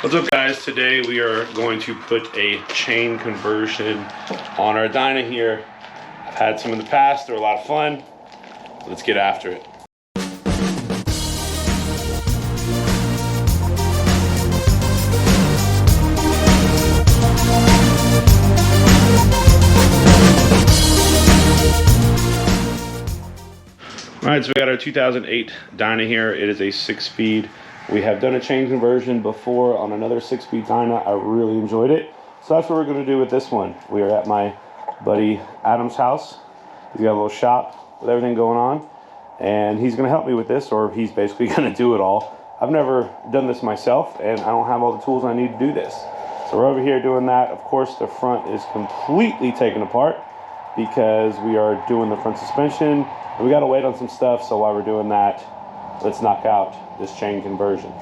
What's up, guys? Today we are going to put a chain conversion on our Dyna here. I've had some in the past, they're a lot of fun. Let's get after it. All right, so we got our 2008 Dyna here. It is a 6-speed. We have done a chain conversion before on another 6-speed Dyna. I really enjoyed it. So that's what we're going to do with this one. We are at my buddy Adam's house. He's got a little shop with everything going on. And he's going to help me with this, or he's basically going to do it all. I've never done this myself, and I don't have all the tools I need to do this. So we're over here doing that. Of course, the front is completely taken apart because we are doing the front suspension. We got to wait on some stuff, so while we're doing that, let's knock out this chain conversion.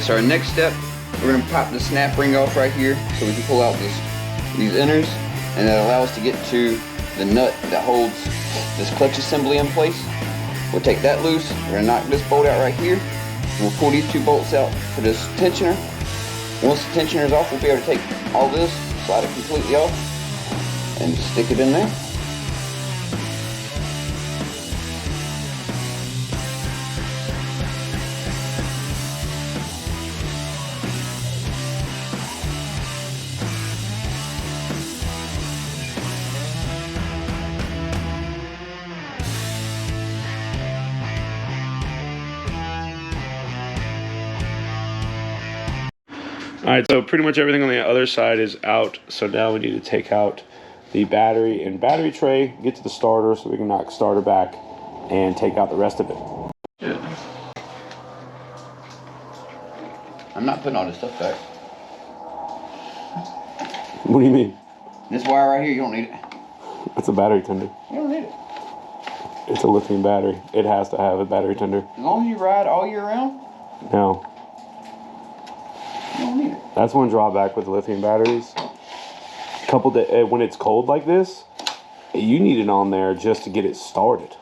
So our next step, we're going to pop the snap ring off right here so we can pull out these inners, and that allows us to get to the nut that holds this clutch assembly in place. We'll take that loose. We're going to knock this bolt out right here. We'll pull these two bolts out for this tensioner. Once the tensioner is off, we'll be able to take all this, slide it completely off, and stick it in there. All right, so pretty much everything on the other side is out. So now we need to take out the battery and battery tray, get to the starter so we can knock starter back and take out the rest of it. Yeah. I'm not putting all this stuff back. What do you mean? This wire right here, you don't need it. It's a battery tender. You don't need it. It's a lithium battery. It has to have a battery tender. As long as you ride all year round, No. you don't need it. That's one drawback with lithium batteries. Couple days when it's cold like this, you need it on there just to get it started.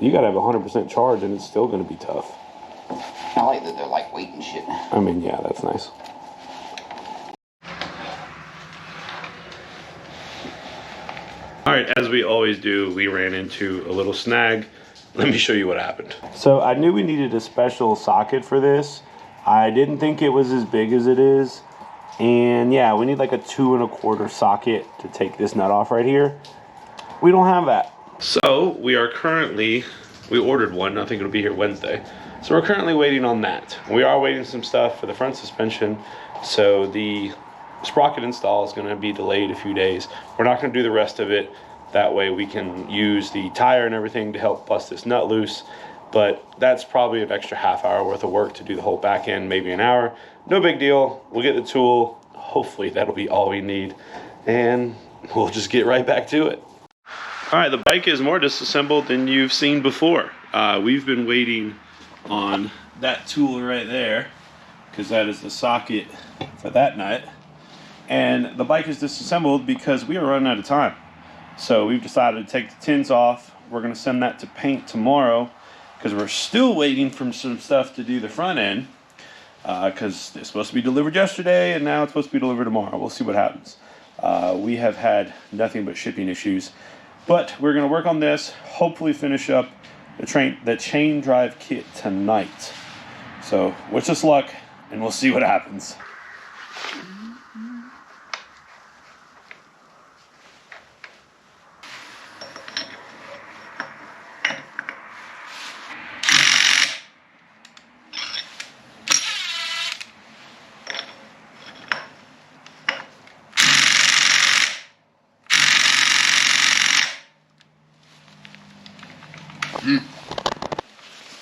You gotta have 100% charge, and it's still gonna be tough. I like that they're lightweight and shit. I mean, yeah, that's nice. All right, as we always do, we ran into a little snag. Let me show you what happened. So I knew we needed a special socket for this. I didn't think it was as big as it is. And yeah, we need like a 2 1/4 socket to take this nut off right here. We don't have that. So we ordered one. I think it'll be here Wednesday. So we're currently waiting on that. We are waiting some stuff for the front suspension. So the sprocket install is gonna be delayed a few days. We're not gonna do the rest of it. That way we can use the tire and everything to help bust this nut loose. But that's probably an extra half hour worth of work to do the whole back end, maybe an hour. No big deal. We'll get the tool. Hopefully that'll be all we need. And we'll just get right back to it. All right, the bike is more disassembled than you've seen before. We've been waiting on that tool right there because that is the socket for that nut. And the bike is disassembled because we are running out of time. So we've decided to take the tins off. We're gonna send that to paint tomorrow, because we're still waiting for some stuff to do the front end, because it's supposed to be delivered yesterday and now it's supposed to be delivered tomorrow. We'll see what happens. We have had nothing but shipping issues, but we're going to work on this, hopefully finish up the chain drive kit tonight. So wish us luck and we'll see what happens.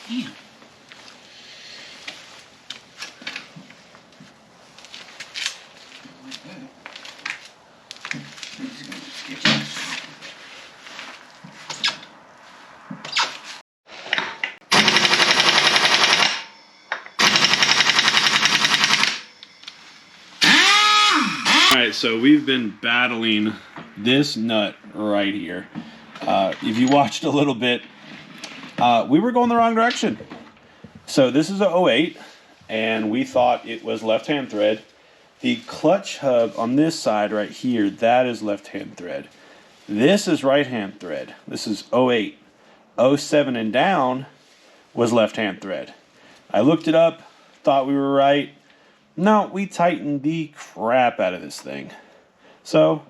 Damn. right, so we've been battling this nut right here. If you watched a little bit, we were going the wrong direction. So this is a 08, and we thought it was left-hand thread. The clutch hub on this side right here, that is left-hand thread. This is right-hand thread. This is 08. 07 and down was left-hand thread. I looked it up, thought we were right. No, we tightened the crap out of this thing. So,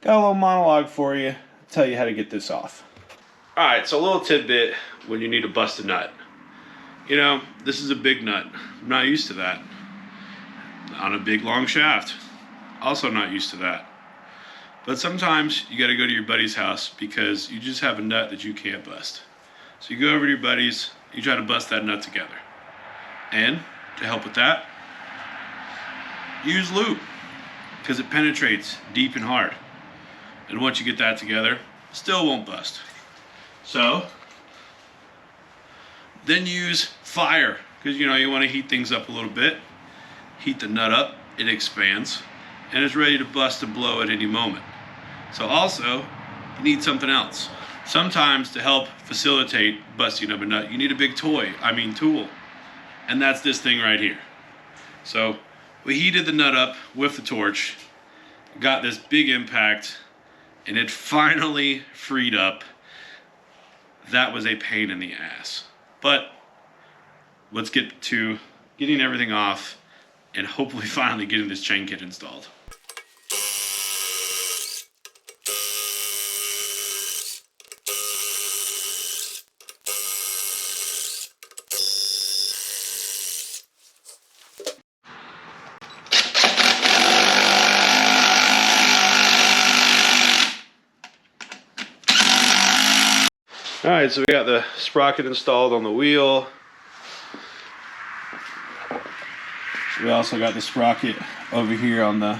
got a little monologue for you, tell you how to get this off. All right, so a little tidbit when you need to bust a nut. You know, this is a big nut. I'm not used to that. On a big long shaft, also not used to that. But sometimes you got to go to your buddy's house because you just have a nut that you can't bust. So you go over to your buddy's, you try to bust that nut together. And to help with that, use lube because it penetrates deep and hard. And once you get that together, still won't bust. So then use fire because you know you want to heat things up a little bit. Heat the nut up, it expands, and it's ready to bust and blow at any moment. So also, you need something else. Sometimes to help facilitate busting of a nut, you need a big tool, and that's this thing right here. So we heated the nut up with the torch, got this big impact, and it finally freed up. That was a pain in the ass. But let's get to getting everything off and hopefully finally getting this chain kit installed. All right, so we got the sprocket installed on the wheel. We also got the sprocket over here on the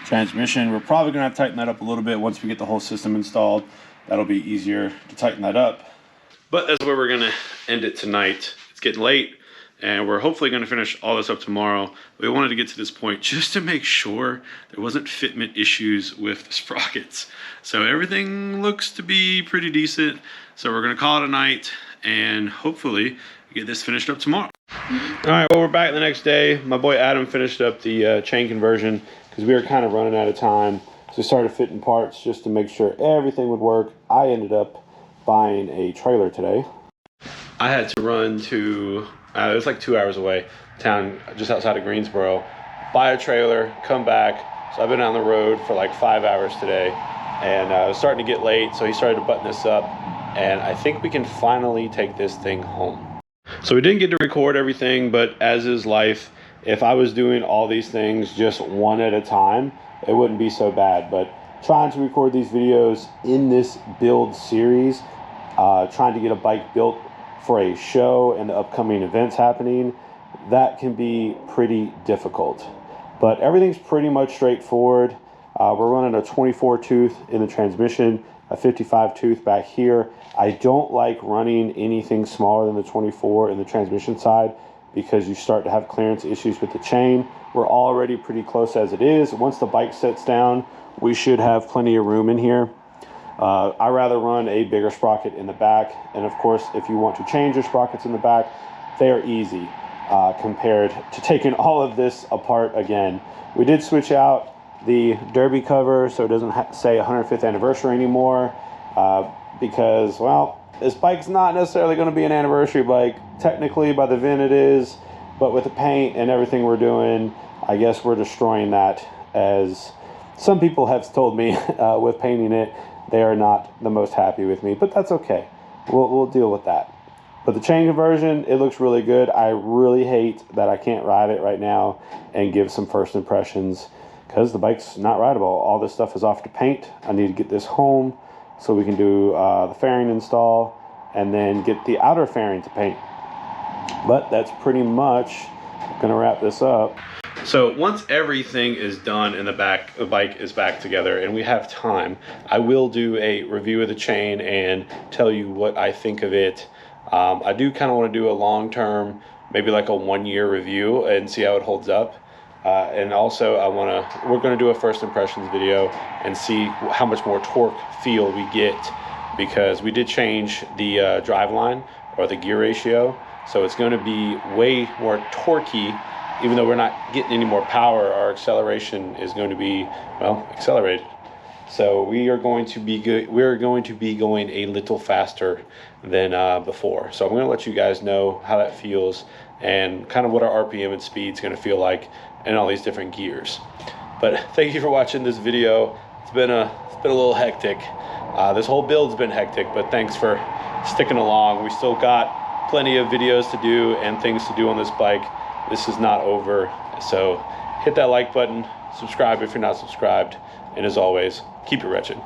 transmission. We're probably gonna have to tighten that up a little bit once we get the whole system installed. That'll be easier to tighten that up. But that's where we're gonna end it tonight. It's getting late and we're hopefully gonna finish all this up tomorrow. We wanted to get to this point just to make sure there wasn't fitment issues with the sprockets. So everything looks to be pretty decent. So we're gonna call it a night and hopefully get this finished up tomorrow. All right, well, we're back the next day. My boy Adam finished up the chain conversion because we were kind of running out of time. So we started fitting parts just to make sure everything would work. I ended up buying a trailer today. I had to run to, it was like 2 hours away, town just outside of Greensboro, buy a trailer, come back. So I've been on the road for like 5 hours today and it was starting to get late. So he started to button this up and I think we can finally take this thing home. So we didn't get to record everything, but as is life, if I was doing all these things just one at a time, it wouldn't be so bad. But trying to record these videos in this build series, trying to get a bike built for a show and the upcoming events happening, that can be pretty difficult. But everything's pretty much straightforward. We're running a 24 tooth in the transmission, a 55 tooth back here. I don't like running anything smaller than the 24 in the transmission side because you start to have clearance issues with the chain. We're already pretty close as it is. Once the bike sets down, we should have plenty of room in here. I rather run a bigger sprocket in the back. And of course, if you want to change your sprockets in the back, they are easy compared to taking all of this apart again. We did switch out the derby cover so it doesn't say 105th anniversary anymore because, well, this bike's not necessarily going to be an anniversary bike. Technically, by the VIN it is, but with the paint and everything we're doing, I guess we're destroying that, as some people have told me with painting it. They are not the most happy with me, but that's okay. We'll deal with that. But the chain conversion, it looks really good. I really hate that I can't ride it right now and give some first impressions because the bike's not rideable. All this stuff is off to paint. I need to get this home so we can do the fairing install and then get the outer fairing to paint. But that's pretty much gonna wrap this up. So once everything is done and the bike is back together and we have time, I will do a review of the chain and tell you what I think of it. I do kind of want to do a long-term, maybe like a 1-year review and see how it holds up. And also we're gonna do a first impressions video and see how much more torque feel we get, because we did change the drive line or the gear ratio. So it's gonna be way more torquey. Even though we're not getting any more power, our acceleration is going to be, well, accelerated. So we are going to be good. We're going to be going a little faster than before. So I'm going to let you guys know how that feels and kind of what our RPM and speed is going to feel like in all these different gears. But thank you for watching this video. It's been a little hectic. This whole build's been hectic, but thanks for sticking along. We still got plenty of videos to do and things to do on this bike. This is not over, so hit that like button, subscribe if you're not subscribed, and as always, keep it wretched.